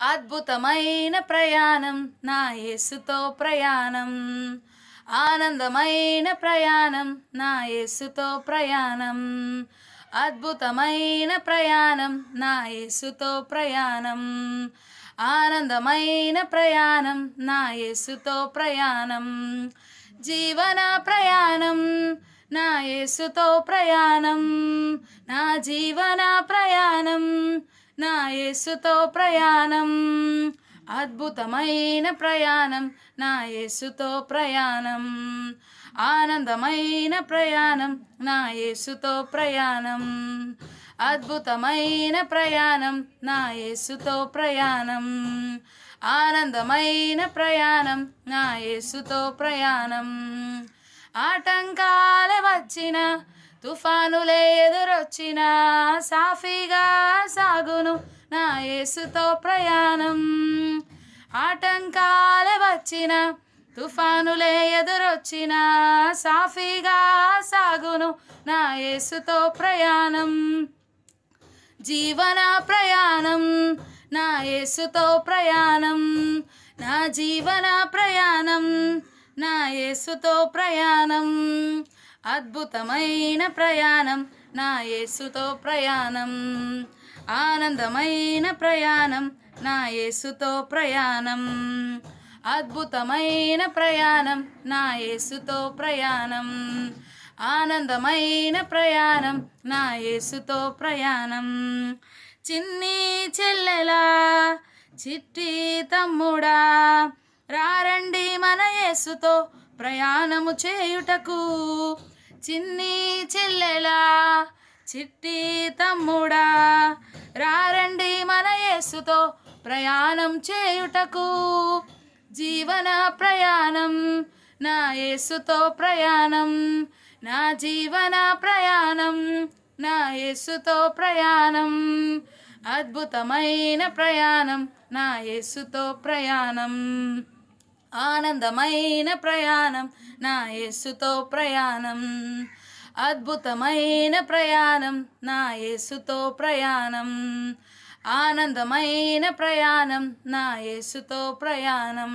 అద్భుతమైన ప్రయాణం నా యేసుతో ప్రయాణం, ఆనందమైన ప్రయాణం నా యేసుతో ప్రయాణం, అద్భుతమైన ప్రయాణం నా యేసుతో ప్రయాణం, ఆనందమైన ప్రయాణం నా యేసుతో ప్రయాణం, జీవన ప్రయాణం నా యేసుతో ప్రయాణం, నా జీవన ప్రయాణం నా యేసుతో ప్రయాణం, అద్భుతమైన ప్రయాణం నా యేసుతో ప్రయాణం, ఆనందమైన ప్రయాణం నా యేసుతో ప్రయాణం, అద్భుతమైన ప్రయాణం నా యేసుతో ప్రయాణం, ఆనందమైన ప్రయాణం నా యేసుతో ప్రయాణం. ఆటంకాలే వచ్చిన, తుఫానులే ఎదురొచ్చిన, సాఫీగా సాగును నా యేసుతో ప్రయాణం. ఆటంకాలే వచ్చిన, తుఫానులే ఎదురొచ్చిన, సాఫీగా సాగును నా యేసుతో ప్రయాణం. జీవన ప్రయాణం నా యేసుతో ప్రయాణం, నా జీవన ప్రయాణం నా యేసుతో ప్రయాణం, అద్భుతమైన ప్రయాణం నా యేసుతో ప్రయాణం, ఆనందమైన ప్రయాణం నా యేసుతో ప్రయాణం, అద్భుతమైన ప్రయాణం నా యేసుతో ప్రయాణం, ఆనందమైన ప్రయాణం నా యేసుతో ప్రయాణం. చిన్ని చెల్లెలా, చిట్టి తమ్ముడా, రారండి మన యేసుతో ప్రయాణము చేయుటకు. చిన్ని చెల్లెలా, చిట్టి తమ్ముడా, రారండి మన యేసుతో ప్రయాణం చేయుటకు. జీవన ప్రయాణం నా యేసుతో ప్రయాణం, నా జీవన ప్రయాణం నా యేసుతో ప్రయాణం, అద్భుతమైన ప్రయాణం నా యేసుతో ప్రయాణం, ఆనందమైన ప్రయాణం నా యేసుతో ప్రయాణం, అద్భుతమైన ప్రయాణం నా యేసుతో ప్రయాణం, ఆనందమైన ప్రయాణం నా యేసుతో ప్రయాణం.